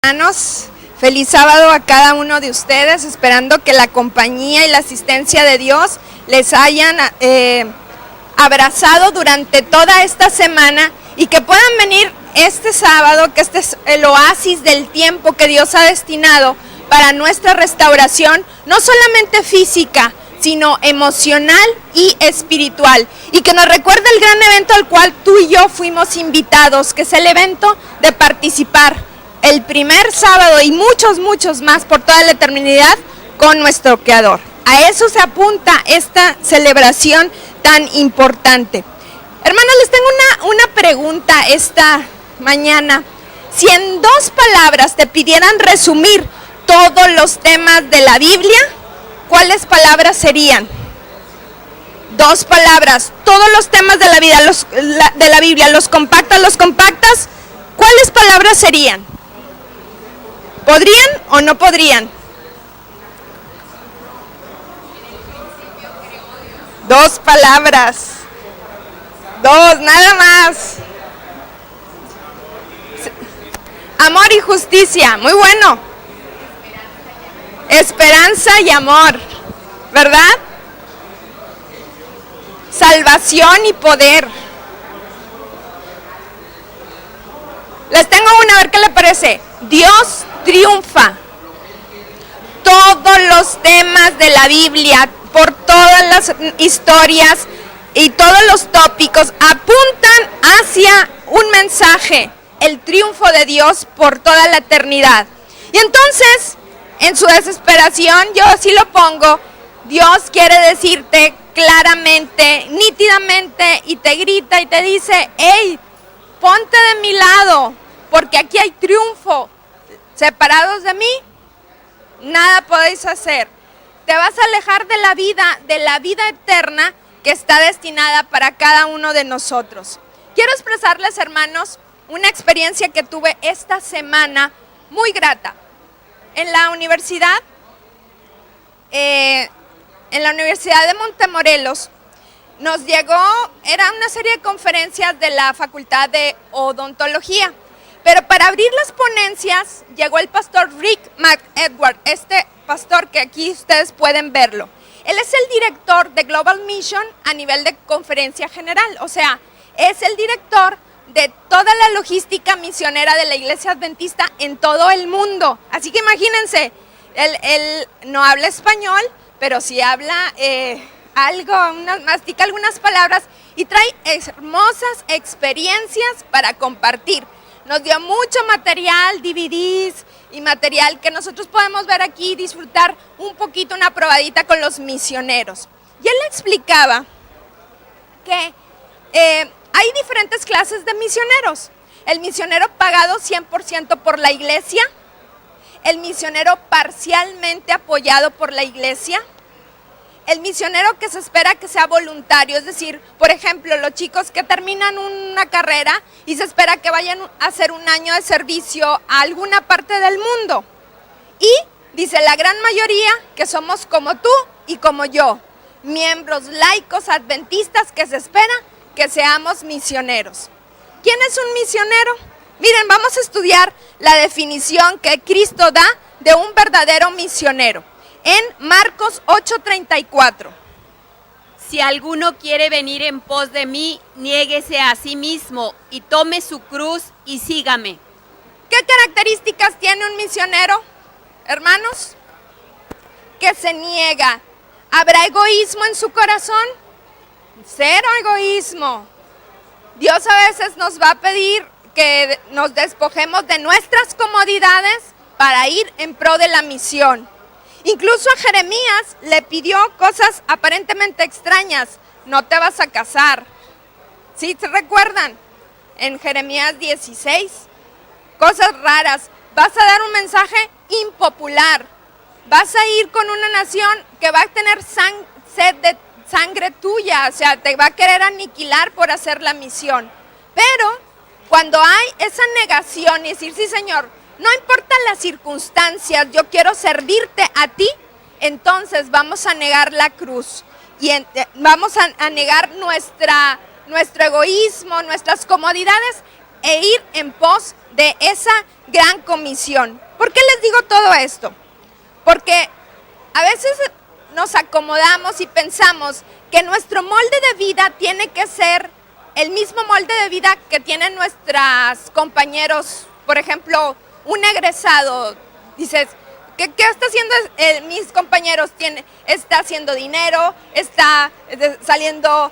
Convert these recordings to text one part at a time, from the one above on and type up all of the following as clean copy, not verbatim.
Hermanos, feliz sábado a cada uno de ustedes, esperando que la compañía y la asistencia de Dios les hayan abrazado durante toda esta semana y que puedan venir este sábado, que este es el oasis del tiempo que Dios ha destinado para nuestra restauración, no solamente física, sino emocional y espiritual, y que nos recuerda el gran evento al cual tú y yo fuimos invitados, que es el evento de participar el primer sábado y muchos más por toda la eternidad con nuestro Creador. A eso se apunta esta celebración tan importante. Hermanos, les tengo una pregunta esta mañana. Si en 2 palabras te pidieran resumir todos los temas de la Biblia, ¿cuáles palabras serían? 2 palabras, todos los temas de la vida, de la Biblia, los compactas, ¿cuáles palabras serían? ¿Podrían o no podrían? 2 palabras. 2, nada más. Amor y justicia, muy bueno. Esperanza y amor, ¿verdad? Salvación y poder. Les tengo una, a ver qué le parece. Dios triunfa. Todos los temas de la Biblia, por todas las historias y todos los tópicos apuntan hacia un mensaje, el triunfo de Dios por toda la eternidad. Y entonces, en su desesperación, yo así lo pongo, Dios quiere decirte claramente, nítidamente, y te grita y te dice: hey, ponte de mi lado, porque aquí hay triunfo. Separados de mí, nada podéis hacer. Te vas a alejar de la vida eterna que está destinada para cada uno de nosotros. Quiero expresarles, hermanos, una experiencia que tuve esta semana muy grata. En la universidad de Montemorelos, nos llegó, era una serie de conferencias de la Facultad de Odontología, pero para abrir las ponencias llegó el pastor Rick McEdward, este pastor que aquí ustedes pueden verlo. Él es el director de Global Mission a nivel de conferencia general, o sea, es el director de toda la logística misionera de la Iglesia Adventista en todo el mundo. Así que imagínense, él no habla español, pero sí habla mastica algunas palabras y trae hermosas experiencias para compartir. Nos dio mucho material, DVDs y material que nosotros podemos ver aquí y disfrutar un poquito, una probadita con los misioneros. Y él explicaba que hay diferentes clases de misioneros. El misionero pagado 100% por la iglesia, el misionero parcialmente apoyado por la iglesia, el misionero que se espera que sea voluntario, es decir, por ejemplo, los chicos que terminan una carrera y se espera que vayan a hacer un año de servicio a alguna parte del mundo. Y dice la gran mayoría que somos como tú y como yo, miembros laicos adventistas que se espera que seamos misioneros. ¿Quién es un misionero? Miren, vamos a estudiar la definición que Cristo da de un verdadero misionero en Marcos 8:34. Si alguno quiere venir en pos de mí, niéguese a sí mismo y tome su cruz y sígame. ¿Qué características tiene un misionero, hermanos? Que se niega. ¿Habrá egoísmo en su corazón? Cero egoísmo. Dios a veces nos va a pedir que nos despojemos de nuestras comodidades para ir en pro de la misión. Incluso a Jeremías le pidió cosas aparentemente extrañas. No te vas a casar. ¿Sí se recuerdan? En Jeremías 16. Cosas raras. Vas a dar un mensaje impopular. Vas a ir con una nación que va a tener sed de sangre tuya, o sea, te va a querer aniquilar por hacer la misión. Pero cuando hay esa negación y decir, sí, Señor, no importa las circunstancias, yo quiero servirte a ti, entonces vamos a negar la cruz y vamos a negar nuestro egoísmo, nuestras comodidades e ir en pos de esa gran comisión. ¿Por qué les digo todo esto? Porque a veces nos acomodamos y pensamos que nuestro molde de vida tiene que ser el mismo molde de vida que tienen nuestros compañeros. Por ejemplo, un egresado, dices, ¿qué está haciendo mis compañeros? Está haciendo dinero, está saliendo,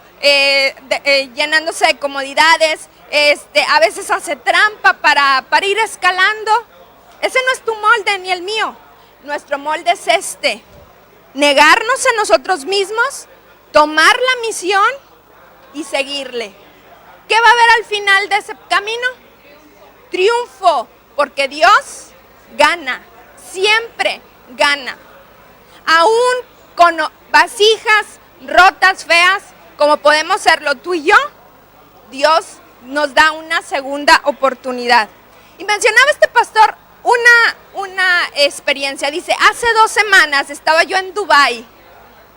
llenándose de comodidades, a veces hace trampa para ir escalando. Ese no es tu molde ni el mío. Nuestro molde es negarnos a nosotros mismos, tomar la misión y seguirle. ¿Qué va a haber al final de ese camino? Triunfo, porque Dios gana, siempre gana. Aún con vasijas rotas, feas, como podemos serlo tú y yo, Dios nos da una segunda oportunidad. Y mencionaba este pastor una experiencia. Dice, hace 2 semanas estaba yo en Dubái.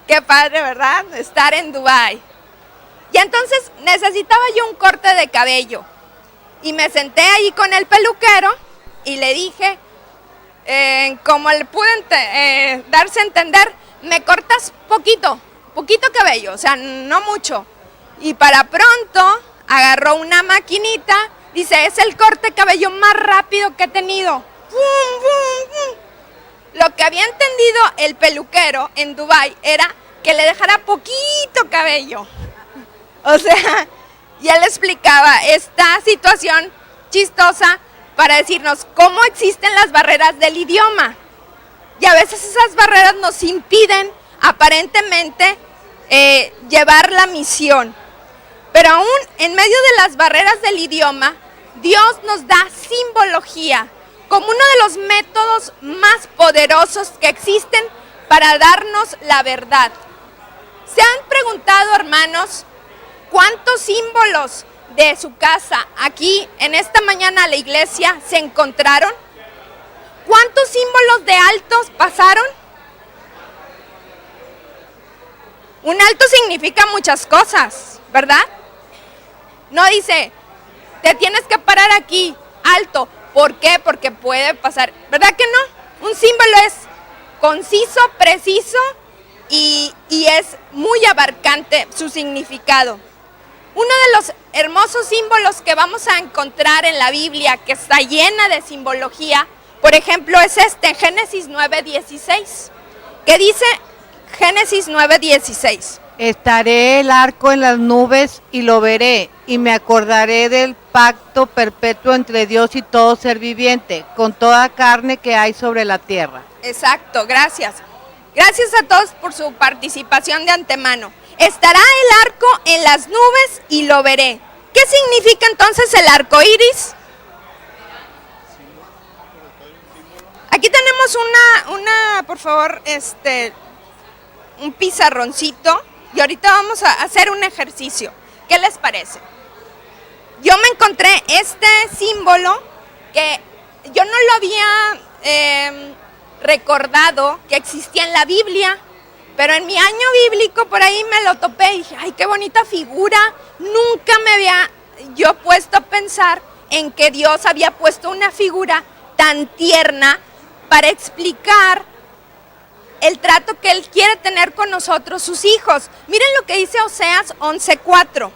Qué padre, ¿verdad? Estar en Dubái. Y entonces necesitaba yo un corte de cabello. Y me senté ahí con el peluquero y le dije, como le pude darse a entender, me cortas poquito cabello, o sea, no mucho. Y para pronto agarró una maquinita, dice, es el corte de cabello más rápido que he tenido. ¡Bum, bum, bum! Lo que había entendido el peluquero en Dubái era que le dejara poquito cabello. O sea, y él explicaba esta situación chistosa para decirnos cómo existen las barreras del idioma. Y a veces esas barreras nos impiden aparentemente llevar la misión. Pero aún en medio de las barreras del idioma, Dios nos da simbología como uno de los métodos más poderosos que existen para darnos la verdad. ¿Se han preguntado, hermanos, cuántos símbolos de su casa aquí en esta mañana a la iglesia se encontraron? ¿Cuántos símbolos de altos pasaron? Un alto significa muchas cosas, ¿verdad? No dice, te tienes que parar aquí, alto. ¿Por qué? Porque puede pasar. ¿Verdad que no? Un símbolo es conciso, preciso y es muy abarcante su significado. Uno de los hermosos símbolos que vamos a encontrar en la Biblia, que está llena de simbología, por ejemplo, es en Génesis 9:16. ¿Qué dice Génesis 9:16? Estaré el arco en las nubes y lo veré, y me acordaré del pacto perpetuo entre Dios y todo ser viviente, con toda carne que hay sobre la tierra. Exacto, gracias. Gracias a todos por su participación de antemano. Estará el arco en las nubes y lo veré. ¿Qué significa entonces el arco iris? Aquí tenemos por favor, un pizarroncito y ahorita vamos a hacer un ejercicio. ¿Qué les parece? Yo me encontré este símbolo que yo no lo había recordado que existía en la Biblia, pero en mi año bíblico por ahí me lo topé y dije, ay, qué bonita figura. Nunca me había yo puesto a pensar en que Dios había puesto una figura tan tierna para explicar el trato que Él quiere tener con nosotros, sus hijos. Miren lo que dice Oseas 11:4.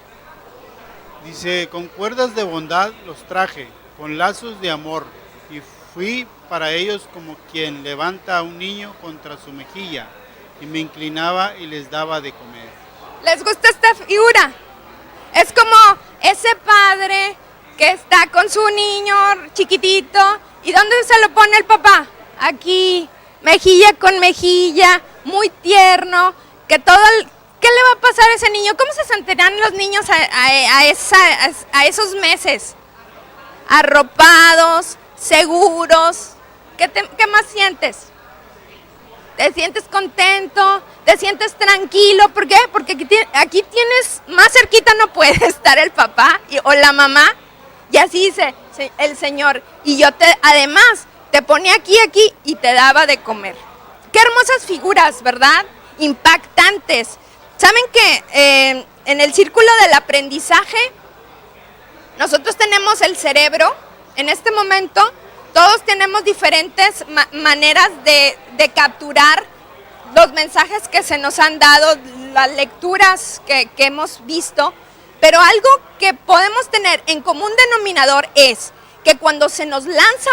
Dice, con cuerdas de bondad los traje, con lazos de amor, y fui para ellos como quien levanta a un niño contra su mejilla, y me inclinaba y les daba de comer. ¿Les gusta esta figura? Es como ese padre que está con su niño chiquitito, ¿y dónde se lo pone el papá? Aquí, mejilla con mejilla, muy tierno, que ¿qué le va a pasar a ese niño? ¿Cómo se sentirán los niños a esos meses? Arropados, seguros. ¿Qué más sientes? ¿Te sientes contento? ¿Te sientes tranquilo? ¿Por qué? Porque aquí tienes, más cerquita no puede estar el papá o la mamá. Y así dice el Señor. Y yo además te ponía aquí y te daba de comer. Qué hermosas figuras, ¿verdad? Impactantes. ¿Saben que en el círculo del aprendizaje Nosotros tenemos el cerebro, en este momento todos tenemos diferentes maneras de capturar los mensajes que se nos han dado, las lecturas que hemos visto, pero algo que podemos tener en común denominador es que cuando se nos lanza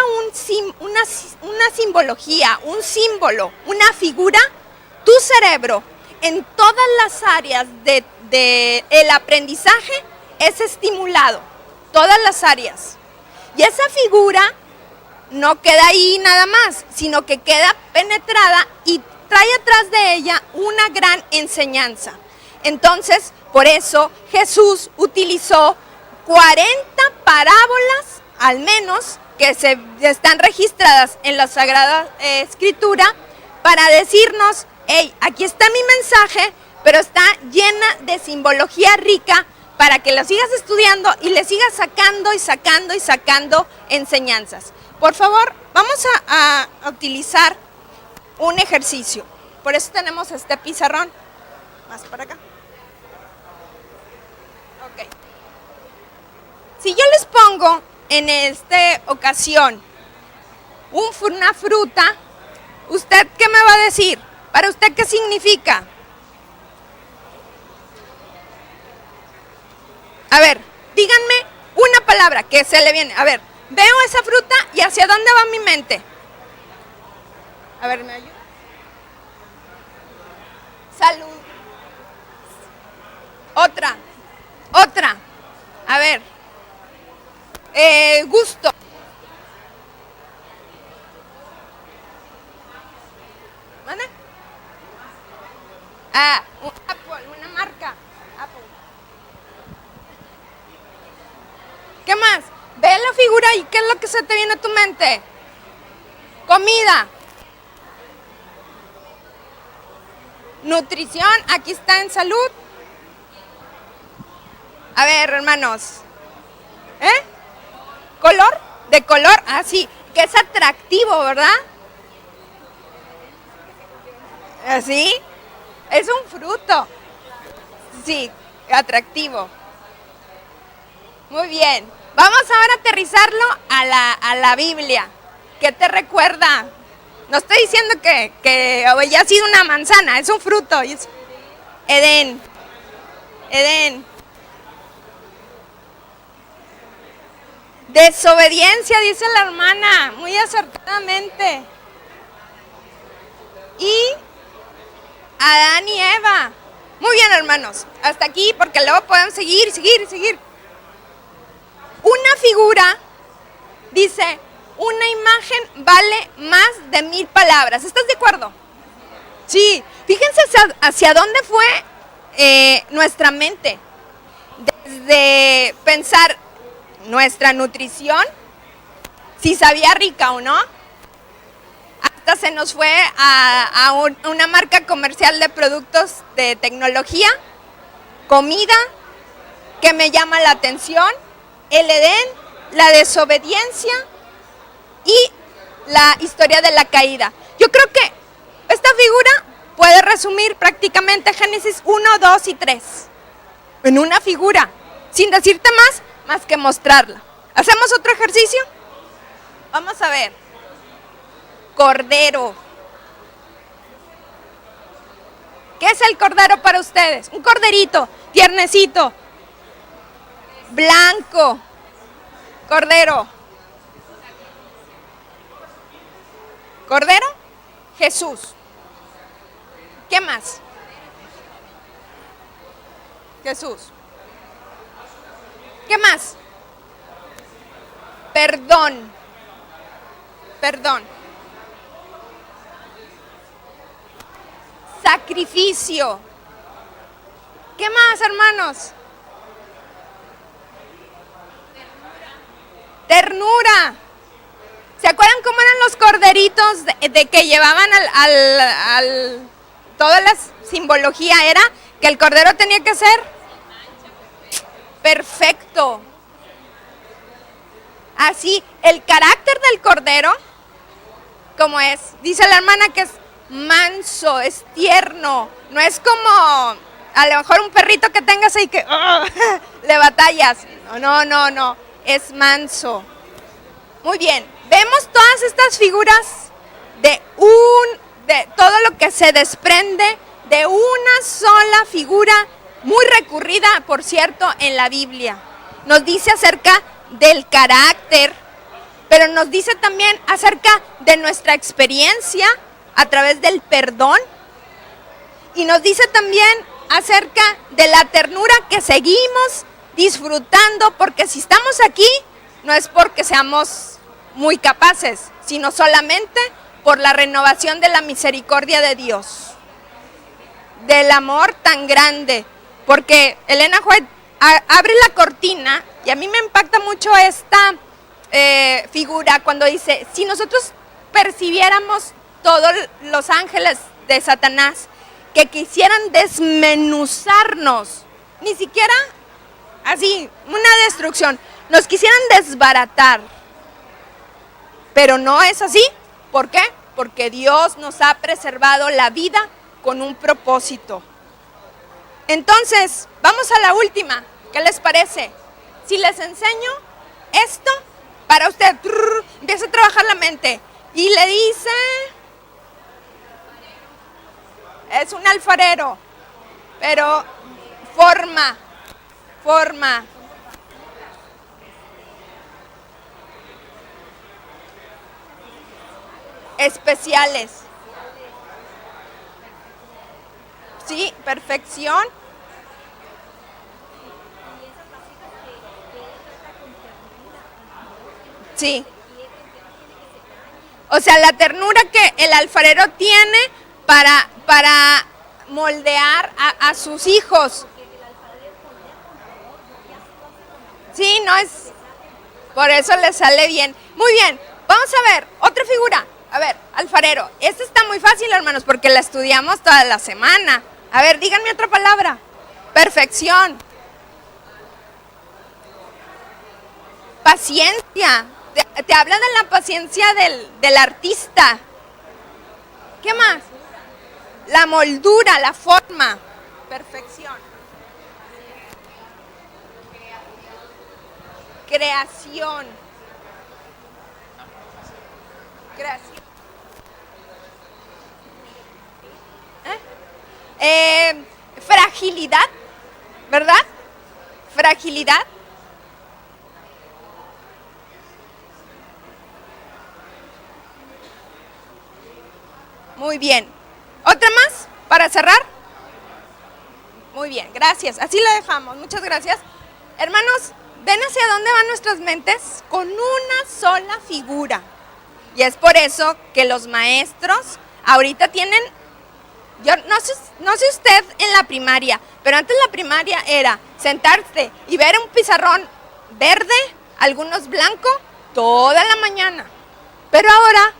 una simbología, un símbolo, una figura, tu cerebro en todas las áreas del aprendizaje es estimulado, todas las áreas. Y esa figura no queda ahí nada más, sino que queda penetrada y trae atrás de ella una gran enseñanza. Entonces, por eso Jesús utilizó 40 parábolas, al menos, que están registradas en la Sagrada Escritura, para decirnos, hey, aquí está mi mensaje, pero está llena de simbología rica para que lo sigas estudiando y le sigas sacando y sacando y sacando enseñanzas. Por favor, vamos a utilizar un ejercicio. Por eso tenemos este pizarrón. Más para acá. Ok. Si yo les pongo en esta ocasión una fruta, ¿usted qué me va a decir? ¿Para usted qué significa? A ver, díganme una palabra que se le viene. A ver, veo esa fruta y ¿hacia dónde va mi mente? A ver, ¿me ayuda? Salud. Otra. A ver. Gusto. ¿Mande? Un Apple, una marca. Apple. ¿Qué más? Ve la figura y ¿qué es lo que se te viene a tu mente? Comida. Nutrición, aquí está en salud. A ver, hermanos. ¿Color? De color, sí, que es atractivo, ¿verdad? ¿Así? Es un fruto. Sí, atractivo. Muy bien. Vamos ahora a aterrizarlo a la Biblia. ¿Qué te recuerda? No estoy diciendo que haya sido una manzana, es un fruto. Es Edén. Desobediencia, dice la hermana, muy acertadamente. Y Adán y Eva. Muy bien, hermanos, hasta aquí, porque luego podemos seguir. Una figura, dice, una imagen vale más de 1000 palabras. ¿Estás de acuerdo? Sí, fíjense hacia dónde fue nuestra mente. Desde pensar nuestra nutrición, si sabía rica o no, hasta se nos fue a una marca comercial de productos de tecnología, comida, que me llama la atención, el Edén, la desobediencia y la historia de la caída. Yo creo que esta figura puede resumir prácticamente Génesis 1, 2 y 3 en una figura, sin decirte más que mostrarla. ¿Hacemos otro ejercicio? Vamos a ver. Cordero. ¿Qué es el cordero para ustedes? Un corderito, tiernecito, blanco. Cordero. Cordero, Jesús. ¿Qué más? Jesús. ¿Qué más? Perdón. Sacrificio. ¿Qué más, hermanos? Ternura. ¿Se acuerdan cómo eran los corderitos de que llevaban toda la simbología? Era que el cordero tenía que ser perfecto. Así, el carácter del cordero, ¿cómo es? Dice la hermana que es manso, es tierno. No es como a lo mejor un perrito que tengas ahí que le batallas. No, es manso. Muy bien, vemos todas estas figuras de todo lo que se desprende de una sola figura, muy recurrida, por cierto, en la Biblia. Nos dice acerca del carácter, pero nos dice también acerca de nuestra experiencia a través del perdón, y nos dice también acerca de la ternura que seguimos disfrutando, porque si estamos aquí no es porque seamos muy capaces, sino solamente por la renovación de la misericordia de Dios, del amor tan grande. Porque Elena White abre la cortina y a mí me impacta mucho esta figura cuando dice, si nosotros percibiéramos todos los ángeles de Satanás que quisieran desmenuzarnos, ni siquiera así, una destrucción, nos quisieran desbaratar, pero no es así. ¿Por qué? Porque Dios nos ha preservado la vida con un propósito. Entonces, vamos a la última. ¿Qué les parece? Si les enseño esto, para usted, empieza a trabajar la mente y le dice, es un alfarero, pero forma. Especiales. Sí, perfección. Sí. O sea, la ternura que el alfarero tiene para moldear a sus hijos. Sí, no es... Por eso le sale bien. Muy bien, vamos a ver, otra figura. A ver, alfarero. Esta está muy fácil, hermanos, porque la estudiamos toda la semana. A ver, díganme otra palabra. Perfección. Paciencia. Te habla de la paciencia del artista. ¿Qué más? La moldura, la forma. Perfección. Creación. Fragilidad, ¿verdad? Fragilidad. Muy bien. ¿Otra más para cerrar? Muy bien, gracias. Así la dejamos. Muchas gracias. Hermanos, ¿ven hacia dónde van nuestras mentes? Con una sola figura. Y es por eso que los maestros ahorita tienen, yo no sé usted en la primaria, pero antes la primaria era sentarse y ver un pizarrón verde, algunos blanco, toda la mañana. Pero ahora,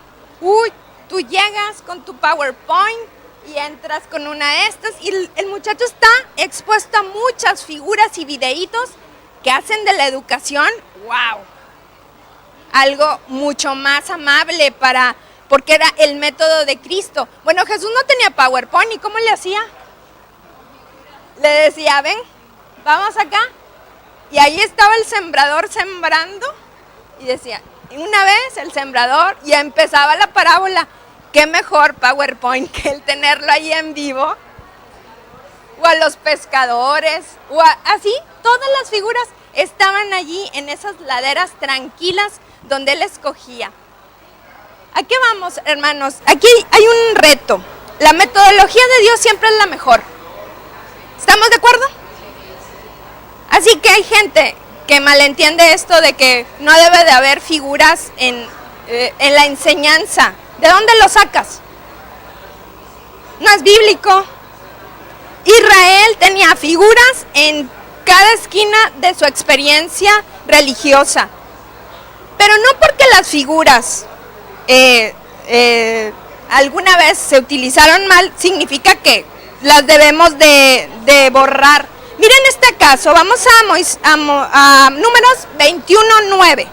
tú llegas con tu PowerPoint y entras con una de estas y el muchacho está expuesto a muchas figuras y videitos que hacen de la educación, wow, algo mucho más amable porque era el método de Cristo. Bueno, Jesús no tenía PowerPoint, ¿y cómo le hacía? Le decía, ven, vamos acá. Y ahí estaba el sembrador sembrando y decía, una vez el sembrador, y empezaba la parábola. Qué mejor PowerPoint que el tenerlo ahí en vivo. O a los pescadores, así, todas las figuras estaban allí en esas laderas tranquilas donde él escogía. ¿A qué vamos, hermanos? Aquí hay un reto. La metodología de Dios siempre es la mejor. ¿Estamos de acuerdo? Así que hay gente que malentiende esto de que no debe de haber figuras en la enseñanza. ¿De dónde lo sacas? No es bíblico. Israel tenía figuras en cada esquina de su experiencia religiosa. Pero no porque las figuras alguna vez se utilizaron mal, significa que las debemos de borrar. Miren este caso, vamos a Números 21:9.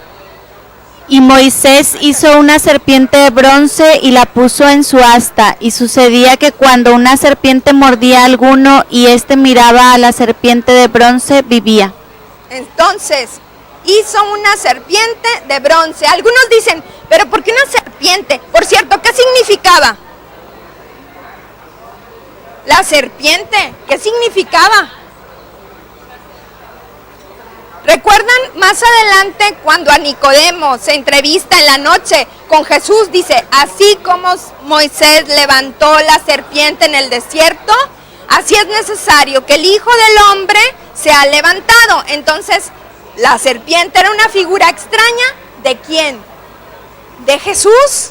Y Moisés hizo una serpiente de bronce y la puso en su asta, y sucedía que cuando una serpiente mordía a alguno y éste miraba a la serpiente de bronce, vivía. Entonces, hizo una serpiente de bronce. Algunos dicen, pero ¿por qué una serpiente? Por cierto, ¿qué significaba? La serpiente, ¿qué significaba? ¿Recuerdan más adelante cuando a Nicodemo se entrevista en la noche con Jesús? Dice, así como Moisés levantó la serpiente en el desierto, así es necesario que el Hijo del Hombre sea levantado. Entonces, la serpiente era una figura extraña. ¿De quién? ¿De Jesús?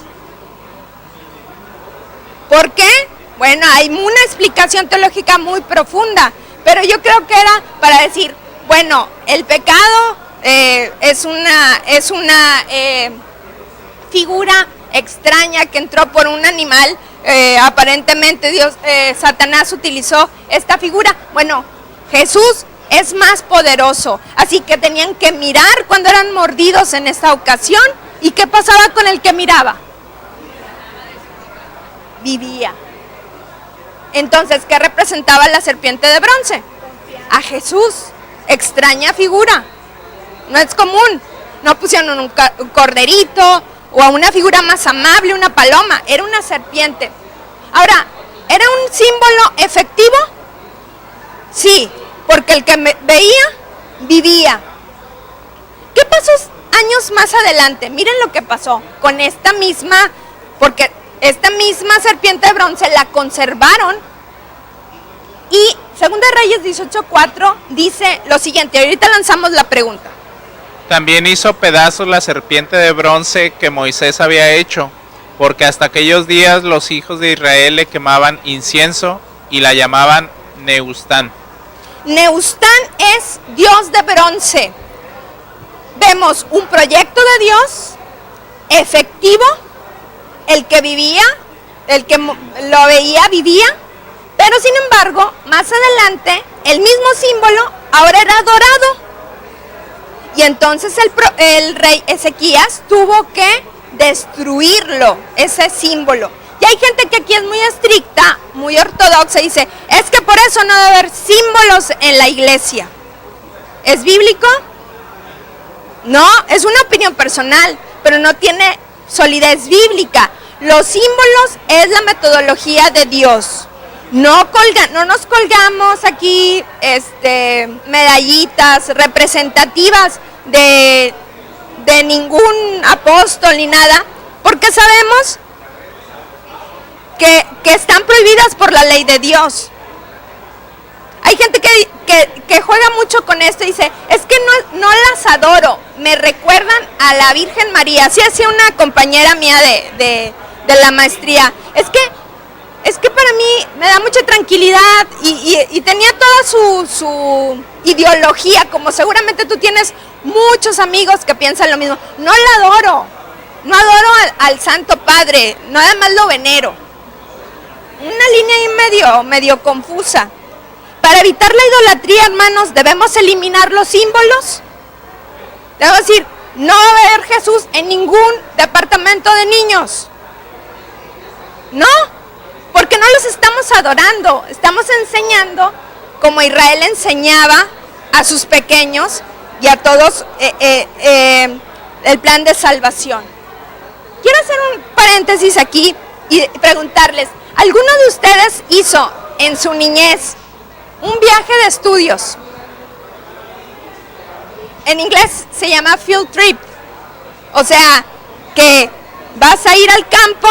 ¿Por qué? Bueno, hay una explicación teológica muy profunda, pero yo creo que era para decir, bueno, el pecado es una figura extraña que entró por un animal. Aparentemente Satanás utilizó esta figura. Bueno, Jesús es más poderoso, así que tenían que mirar cuando eran mordidos en esta ocasión. ¿Y qué pasaba con el que miraba? Vivía. Entonces, ¿qué representaba la serpiente de bronce? A Jesús. Extraña figura. No es común. No pusieron un corderito o a una figura más amable, una paloma. Era una serpiente. Ahora, ¿era un símbolo efectivo? Sí, porque el que veía, vivía. ¿Qué pasó años más adelante? Miren lo que pasó con esta misma, porque esta misma serpiente de bronce la conservaron. Y Segunda Reyes 18:4 dice lo siguiente, ahorita lanzamos la pregunta. También hizo pedazos la serpiente de bronce que Moisés había hecho, porque hasta aquellos días los hijos de Israel le quemaban incienso y la llamaban Neustán. Neustán es Dios de bronce. Vemos un proyecto de Dios efectivo, el que vivía, el que lo veía, vivía. Pero sin embargo, más adelante, el mismo símbolo ahora era dorado. Y entonces el rey Ezequías tuvo que destruirlo, ese símbolo. Y hay gente que aquí es muy estricta, muy ortodoxa, y dice, es que por eso no debe haber símbolos en la iglesia. ¿Es bíblico? No, es una opinión personal, pero no tiene solidez bíblica. Los símbolos es la metodología de Dios. No nos colgamos aquí medallitas representativas de ningún apóstol ni nada, porque sabemos que están prohibidas por la ley de Dios. Hay gente que juega mucho con esto y dice, es que no las adoro, me recuerdan a la Virgen María. Así hacía una compañera mía de la maestría. Es que para mí me da mucha tranquilidad y tenía toda su ideología, como seguramente tú tienes muchos amigos que piensan lo mismo. No la adoro, no adoro al Santo Padre, nada más lo venero. Una línea ahí medio confusa. Para evitar la idolatría, hermanos, debemos eliminar los símbolos. Debemos decir, no va a haber Jesús en ningún departamento de niños. No. Porque no los estamos adorando, estamos enseñando como Israel enseñaba a sus pequeños y a todos el plan de salvación. Quiero hacer un paréntesis aquí y preguntarles, ¿alguno de ustedes hizo en su niñez un viaje de estudios? En inglés se llama field trip, o sea, que vas a ir al campo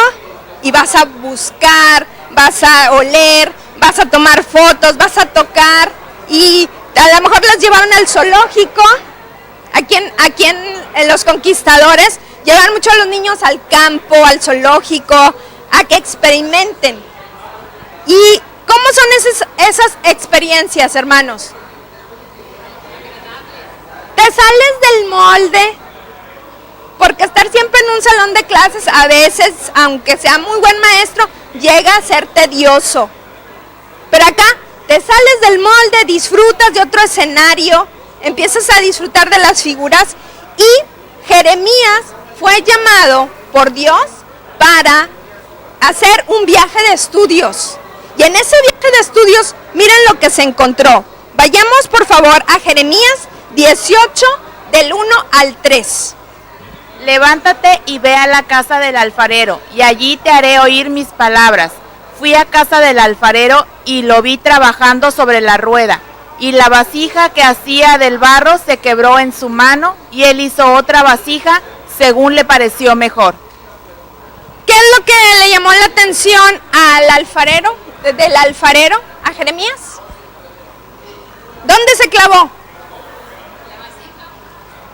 y vas a buscar, vas a oler, vas a tomar fotos, vas a tocar y a lo mejor los llevaron al zoológico. Aquí en Los Conquistadores llevan mucho a los niños al campo, al zoológico, a que experimenten. ¿Y cómo son esas experiencias, hermanos? Te sales del molde. Porque estar siempre en un salón de clases, a veces, aunque sea muy buen maestro, llega a ser tedioso. Pero acá te sales del molde, disfrutas de otro escenario, empiezas a disfrutar de las figuras. Y Jeremías fue llamado por Dios para hacer un viaje de estudios. Y en ese viaje de estudios, miren lo que se encontró. Vayamos por favor a Jeremías 18 del 1 al 3. Levántate y ve a la casa del alfarero, y allí te haré oír mis palabras. Fui a casa del alfarero y lo vi trabajando sobre la rueda, y la vasija que hacía del barro se quebró en su mano, y él hizo otra vasija según le pareció mejor. ¿Qué es lo que le llamó la atención al alfarero, del alfarero a Jeremías? ¿Dónde se clavó?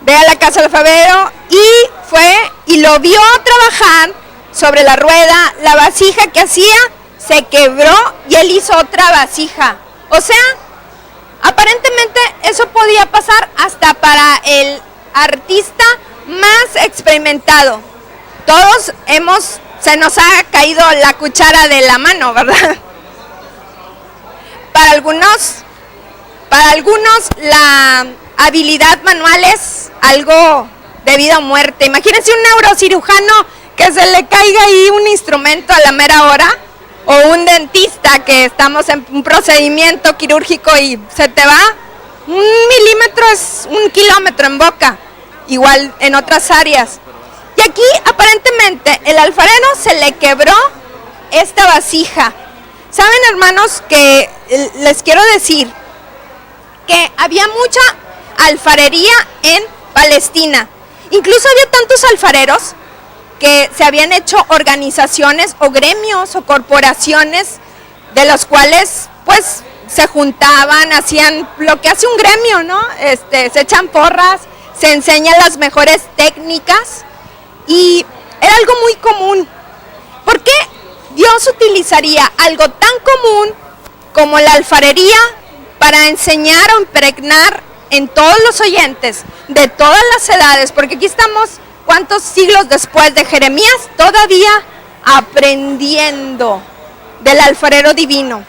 Ve a la casa del alfarero y fue y lo vio trabajar sobre la rueda. La vasija que hacía se quebró y él hizo otra vasija. O sea, aparentemente eso podía pasar hasta para el artista más experimentado. Todos se nos ha caído la cuchara de la mano, ¿verdad? Para algunos la habilidad manual es algo de vida o muerte. Imagínense un neurocirujano que se le caiga ahí un instrumento a la mera hora, o un dentista que estamos en un procedimiento quirúrgico y se te va. 1 milímetro es 1 kilómetro en boca, igual en otras áreas. Y aquí aparentemente el alfarero se le quebró esta vasija. Saben, hermanos, que les quiero decir que había mucha alfarería en Palestina. Incluso había tantos alfareros que se habían hecho organizaciones o gremios o corporaciones de los cuales pues se juntaban, hacían lo que hace un gremio, ¿no? Se echan porras, se enseñan las mejores técnicas y era algo muy común. ¿Por qué Dios utilizaría algo tan común como la alfarería para enseñar o impregnar en todos los oyentes de todas las edades? Porque aquí estamos, ¿cuántos siglos después de Jeremías? Todavía aprendiendo del alfarero divino.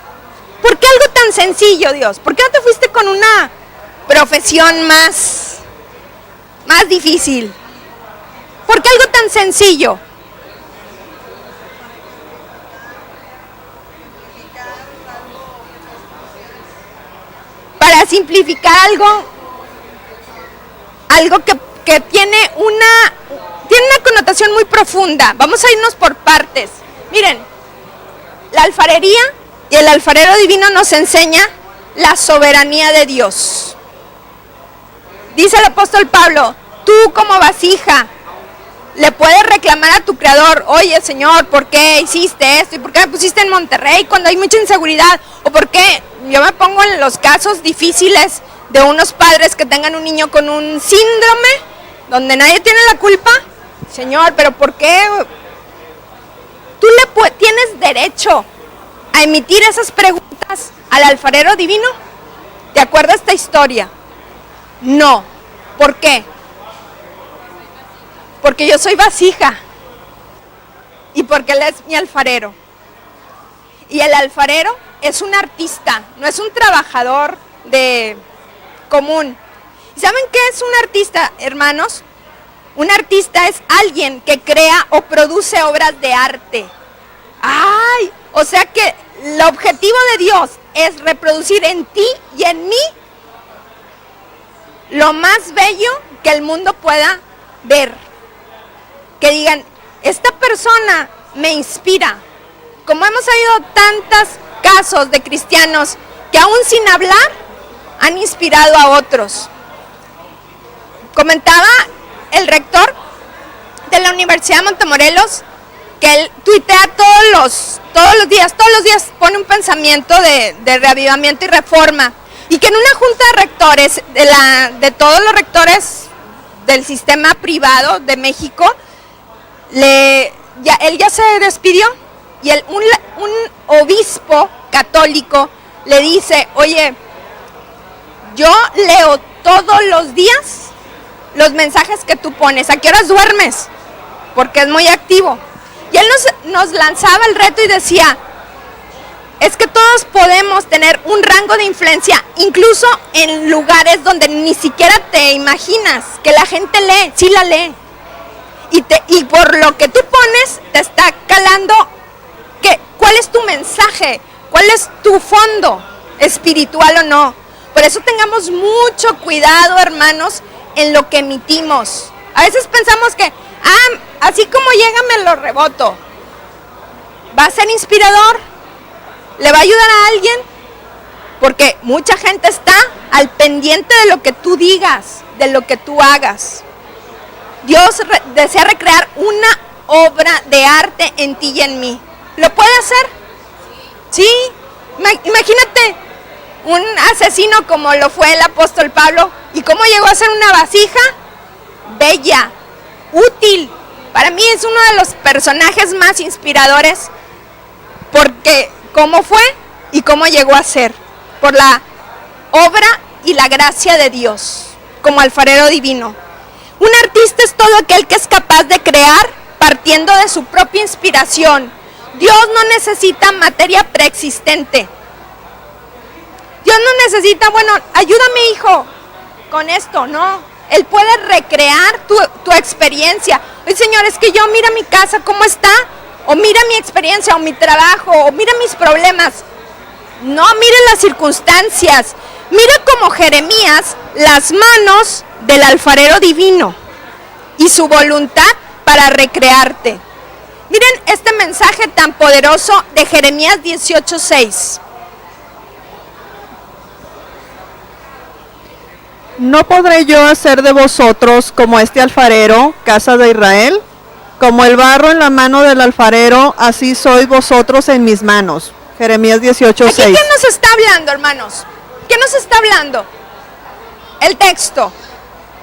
¿Por qué algo tan sencillo, Dios? ¿Por qué no te fuiste con una profesión más difícil? ¿Por qué algo tan sencillo? Para simplificar algo que tiene una connotación muy profunda. Vamos a irnos por partes. Miren, la alfarería y el alfarero divino nos enseña la soberanía de Dios. Dice el apóstol Pablo, tú como vasija le puedes reclamar a tu creador, oye Señor, ¿por qué hiciste esto? ¿Y por qué me pusiste en Monterrey cuando hay mucha inseguridad? ¿O por qué? Yo me pongo en los casos difíciles de unos padres que tengan un niño con un síndrome donde nadie tiene la culpa. Señor, ¿pero por qué? Tú tienes derecho a emitir esas preguntas al alfarero divino. ¿Te acuerdas esta historia? No. ¿Por qué? Porque yo soy vasija y porque él es mi alfarero. Y el alfarero es un artista, no es un trabajador común. ¿Saben qué es un artista, hermanos? Un artista es alguien que crea o produce obras de arte. ¡Ay! O sea que el objetivo de Dios es reproducir en ti y en mí lo más bello que el mundo pueda ver. Que digan, esta persona me inspira. Como hemos oído tantos casos de cristianos que aún sin hablar han inspirado a otros. Comentaba el rector de la Universidad de Montemorelos que él tuitea todos los días pone un pensamiento de reavivamiento y reforma, y que en una junta de rectores de todos los rectores del sistema privado de México, él ya se despidió y un obispo católico le dice, oye, yo leo todos los días los mensajes que tú pones, ¿a qué horas duermes? Porque es muy activo. Y él nos lanzaba el reto y decía, es que todos podemos tener un rango de influencia, incluso en lugares donde ni siquiera te imaginas que la gente lee, sí la lee. Y por lo que tú pones, te está calando ¿cuál es tu mensaje? ¿Cuál es tu fondo espiritual o no? Por eso tengamos mucho cuidado, hermanos, en lo que emitimos. A veces pensamos que, así como llega me lo reboto. ¿Va a ser inspirador? ¿Le va a ayudar a alguien? Porque mucha gente está al pendiente de lo que tú digas, de lo que tú hagas. Dios desea recrear una obra de arte en ti y en mí. ¿Lo puede hacer? Sí. Imagínate un asesino como lo fue el apóstol Pablo y cómo llegó a ser una vasija bella, útil. Para mí es uno de los personajes más inspiradores porque cómo fue y cómo llegó a ser, por la obra y la gracia de Dios, como alfarero divino. Un artista es todo aquel que es capaz de crear partiendo de su propia inspiración. Dios no necesita materia preexistente. Dios no necesita, ayúdame, hijo, con esto, no. Él puede recrear tu experiencia. Oye, Señor, es que yo mira mi casa, ¿cómo está? O mira mi experiencia, o mi trabajo, o mira mis problemas. No, mire las circunstancias. Mira como Jeremías las manos del alfarero divino y su voluntad para recrearte. Miren este mensaje tan poderoso de Jeremías 18:6. ¿No podré yo hacer de vosotros como este alfarero, casa de Israel? Como el barro en la mano del alfarero, así sois vosotros en mis manos. Jeremías 18:6. ¿Aquí qué nos está hablando, hermanos? ¿Qué nos está hablando? El texto.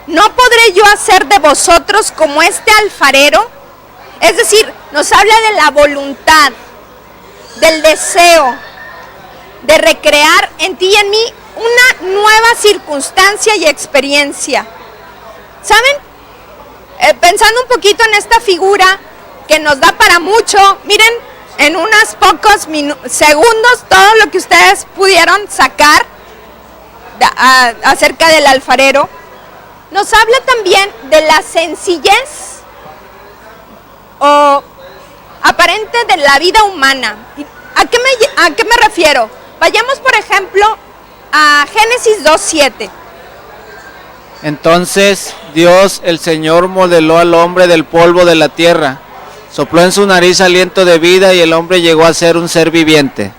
¿No podré yo hacer de vosotros como este alfarero? Es decir, nos habla de la voluntad, del deseo, de recrear en ti y en mí una nueva circunstancia y experiencia. ¿Saben? Pensando un poquito en esta figura que nos da para mucho, miren, en unos pocos segundos todo lo que ustedes pudieron sacar acerca del alfarero. Nos habla también de la sencillez o aparente de la vida humana. ¿A qué me refiero? Vayamos, por ejemplo, a Génesis 2:7. Entonces Dios, el Señor, modeló al hombre del polvo de la tierra, sopló en su nariz aliento de vida y el hombre llegó a ser un ser viviente.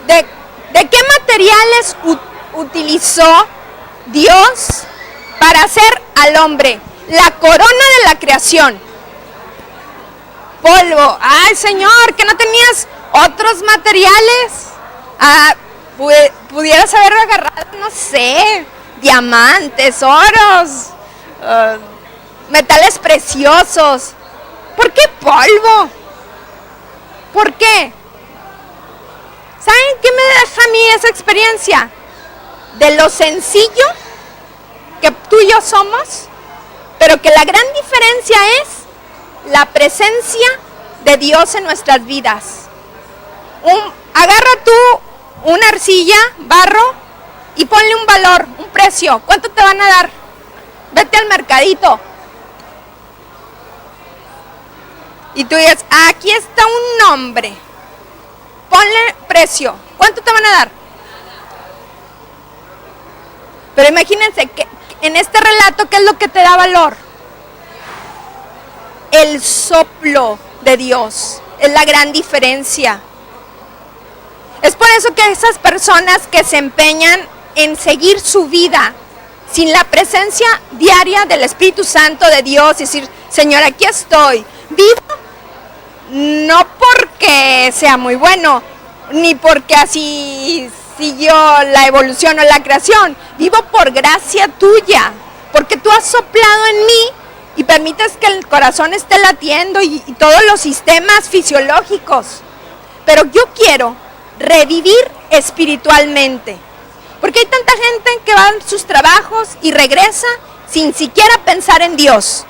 ¿De qué materiales utilizó Dios para hacer al hombre? La corona de la creación. Polvo. Ay, Señor, que no tenías otros materiales. Pudieras haber agarrado, no sé, diamantes, oros, metales preciosos. ¿Por qué polvo? ¿Por qué? ¿Saben qué me deja a mí esa experiencia? De lo sencillo que tú y yo somos, pero que la gran diferencia es la presencia de Dios en nuestras vidas. Agarra tú una arcilla, barro, y ponle un valor, un precio. ¿Cuánto te van a dar? Vete al mercadito. Y tú dices, aquí está un nombre. Ponle precio. ¿Cuánto te van a dar? Pero imagínense que en este relato, ¿qué es lo que te da valor? El soplo de Dios. Es la gran diferencia. Es por eso que esas personas que se empeñan en seguir su vida sin la presencia diaria del Espíritu Santo de Dios, y decir, Señor, aquí estoy, vivo, no porque sea muy bueno, ni porque así siguió la evolución o la creación, vivo por gracia tuya, porque tú has soplado en mí y permites que el corazón esté latiendo y todos los sistemas fisiológicos. Pero yo quiero revivir espiritualmente, porque hay tanta gente que va a sus trabajos y regresa sin siquiera pensar en Dios.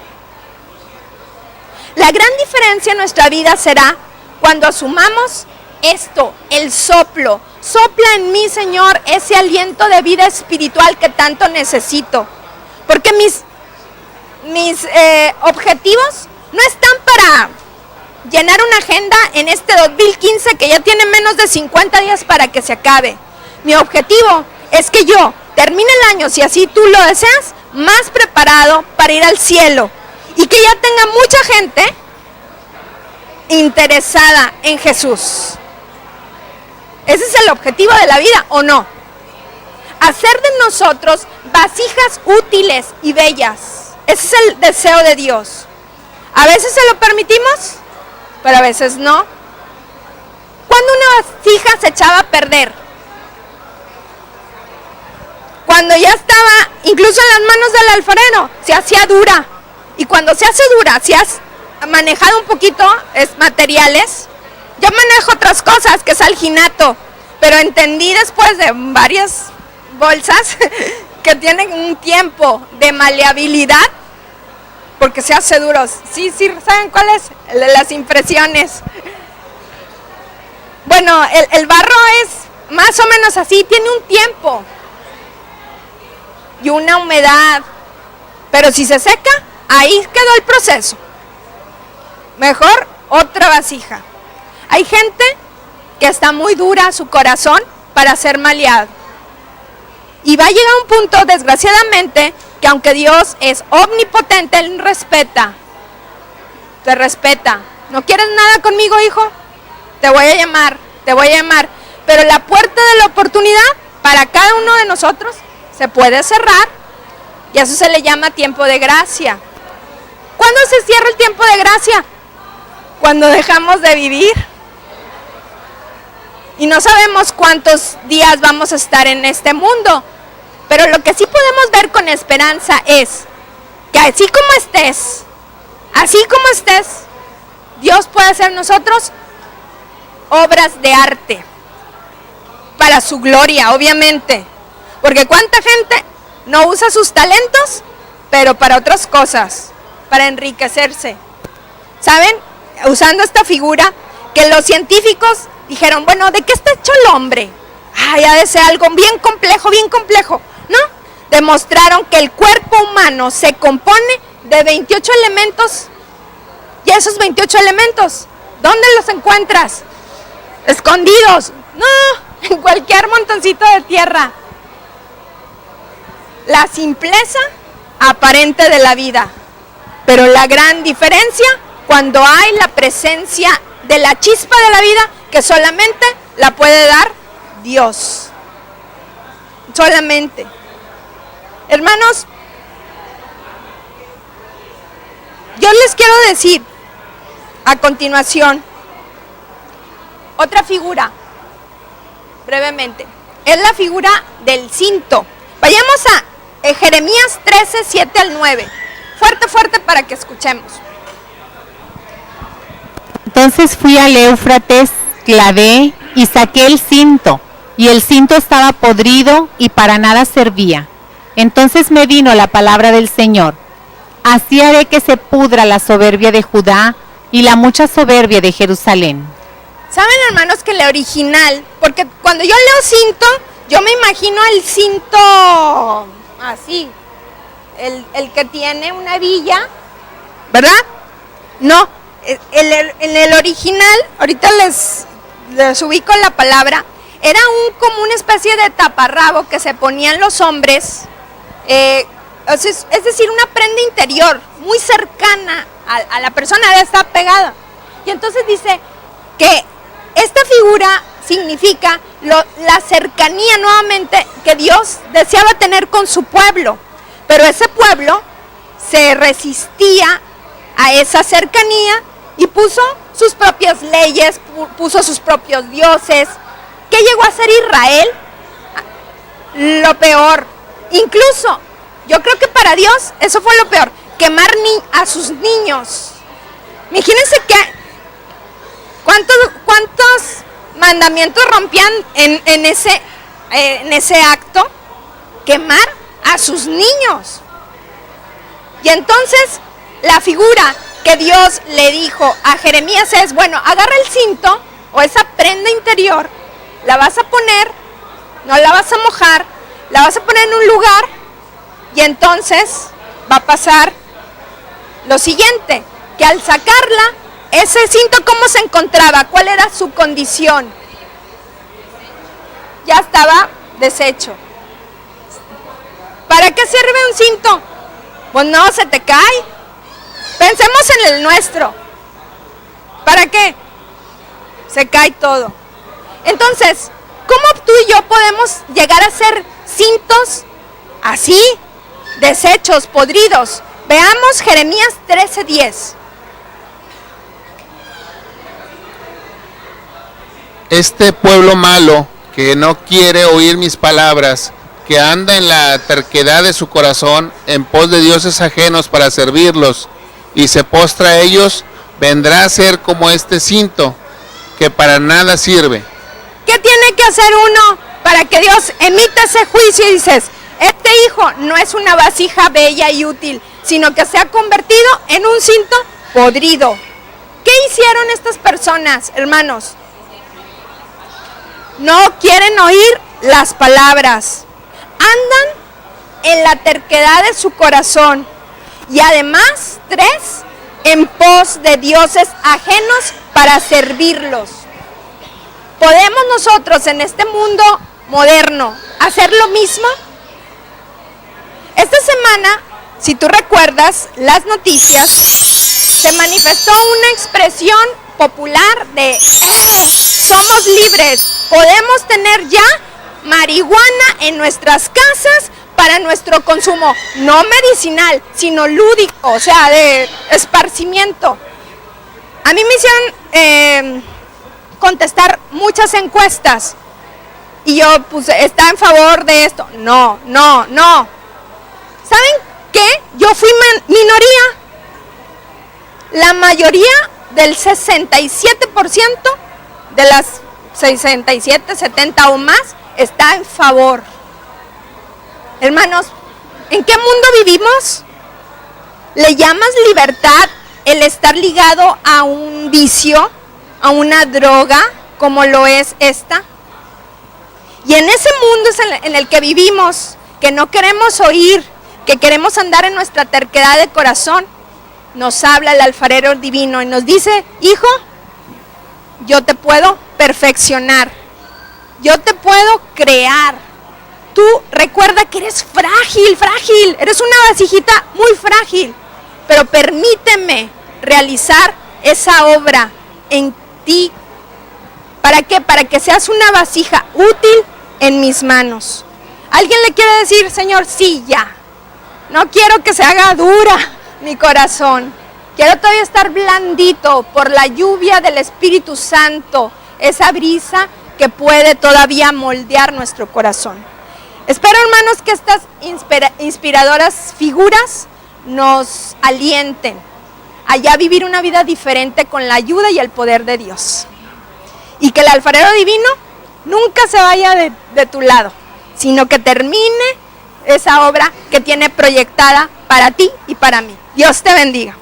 La gran diferencia en nuestra vida será cuando asumamos esto, el soplo. Sopla en mí, Señor, ese aliento de vida espiritual que tanto necesito, porque mis objetivos no están para llenar una agenda en este 2015 que ya tiene menos de 50 días para que se acabe. Mi objetivo es que yo termine el año, si así tú lo deseas, más preparado para ir al cielo y que ya tenga mucha gente interesada en Jesús. ¿Ese es el objetivo de la vida o no? Hacer de nosotros vasijas útiles y bellas. Ese es el deseo de Dios. A veces se lo permitimos, pero a veces no. Cuando una vasija se echaba a perder, cuando ya estaba incluso en las manos del alfarero, se hacía dura. Y cuando se hace dura, si has manejado un poquito materiales, yo manejo otras cosas, que es alginato, pero entendí después de varias bolsas que tienen un tiempo de maleabilidad, porque se hace duros. Sí, ¿saben cuáles? Las impresiones. Bueno, el barro es más o menos así, tiene un tiempo y una humedad, pero si se seca, ahí quedó el proceso. Mejor otra vasija. Hay gente que está muy dura su corazón para ser maleado. Y va a llegar un punto, desgraciadamente, que aunque Dios es omnipotente, Él respeta. Te respeta. ¿No quieres nada conmigo, hijo? Te voy a llamar. Pero la puerta de la oportunidad para cada uno de nosotros se puede cerrar y a eso se le llama tiempo de gracia. ¿Cuándo se cierra el tiempo de gracia? Cuando dejamos de vivir. Y no sabemos cuántos días vamos a estar en este mundo. Pero lo que sí podemos ver con esperanza es que así como estés, Dios puede hacer en nosotros obras de arte. Para su gloria, obviamente. Porque cuánta gente no usa sus talentos, pero para otras cosas, para enriquecerse. ¿Saben? Usando esta figura, que los científicos dijeron, bueno, ¿de qué está hecho el hombre? Ha de ser algo bien complejo, ¿no? Demostraron que el cuerpo humano se compone de 28 elementos, y esos 28 elementos, ¿dónde los encuentras? Escondidos, no, en cualquier montoncito de tierra. La simpleza aparente de la vida, pero la gran diferencia cuando hay la presencia de la chispa de la vida que solamente la puede dar Dios. Solamente. Hermanos, yo les quiero decir a continuación otra figura, brevemente. Es la figura del cinto. Vayamos a Jeremías 13, 7 al 9. Fuerte para que escuchemos. Entonces fui al Éufrates, clavé y saqué el cinto, y el cinto estaba podrido y para nada servía. Entonces me vino la palabra del Señor. Así haré que se pudra la soberbia de Judá y la mucha soberbia de Jerusalén. ¿Saben, hermanos, que el original, porque cuando yo leo cinto, yo me imagino el cinto así, el que tiene una hebilla, ¿verdad? No, en el original, ahorita les ubico la palabra, era como una especie de taparrabo que se ponían los hombres, es decir, una prenda interior muy cercana a la persona, debe estar pegada. Y entonces dice que esta figura significa la cercanía nuevamente que Dios deseaba tener con su pueblo, pero ese pueblo se resistía a esa cercanía y puso sus propias leyes, puso sus propios dioses. ¿Qué llegó a hacer Israel? Lo peor. Incluso, yo creo que para Dios eso fue lo peor, quemar a sus niños. Imagínense cuántos mandamientos rompían en ese acto, quemar a sus niños. Y entonces la figura que Dios le dijo a Jeremías es, bueno, agarra el cinto o esa prenda interior, la vas a poner, no la vas a mojar, la vas a poner en un lugar y entonces va a pasar lo siguiente, que al sacarla, ese cinto ¿cómo se encontraba? ¿Cuál era su condición? Ya estaba deshecho. ¿Para qué sirve un cinto? Pues no, se te cae. Pensemos en el nuestro. ¿Para qué? Se cae todo. Entonces, ¿cómo tú y yo podemos llegar a ser cintos así, deshechos, podridos? Veamos Jeremías 13:10. Este pueblo malo, que no quiere oír mis palabras, que anda en la terquedad de su corazón, en pos de dioses ajenos para servirlos, y se postra a ellos, vendrá a ser como este cinto, que para nada sirve. ¿Qué tiene que hacer uno para que Dios emita ese juicio? Y dices, este hijo no es una vasija bella y útil, sino que se ha convertido en un cinto podrido. ¿Qué hicieron estas personas, hermanos? No quieren oír las palabras. Andan en la terquedad de su corazón. Y además, 3, en pos de dioses ajenos para servirlos. ¿Podemos nosotros en este mundo moderno hacer lo mismo? Esta semana, si tú recuerdas las noticias, se manifestó una expresión popular de somos libres, podemos tener ya marihuana en nuestras casas para nuestro consumo, no medicinal, sino lúdico, o sea, de esparcimiento. A mí me hicieron contestar muchas encuestas y yo puse, ¿está en favor de esto? No. ¿Saben qué? Yo fui minoría. La mayoría del 67% de las 67, 70 o más está en favor. Hermanos, ¿en qué mundo vivimos? ¿Le llamas libertad el estar ligado a un vicio, a una droga, como lo es esta? Y en ese mundo es en el que vivimos, que no queremos oír, que queremos andar en nuestra terquedad de corazón, nos habla el alfarero divino y nos dice, hijo, yo te puedo perfeccionar, yo te puedo crear. Tú recuerda que eres frágil, eres una vasijita muy frágil, pero permíteme realizar esa obra en ti. ¿Para qué? Para que seas una vasija útil en mis manos. ¿Alguien le quiere decir, Señor, sí, ya? No quiero que se haga dura mi corazón. Quiero todavía estar blandito por la lluvia del Espíritu Santo, esa brisa que puede todavía moldear nuestro corazón. Espero, hermanos, que estas inspiradoras figuras nos alienten a ya vivir una vida diferente con la ayuda y el poder de Dios. Y que el alfarero divino nunca se vaya de tu lado, sino que termine esa obra que tiene proyectada para ti y para mí. Dios te bendiga.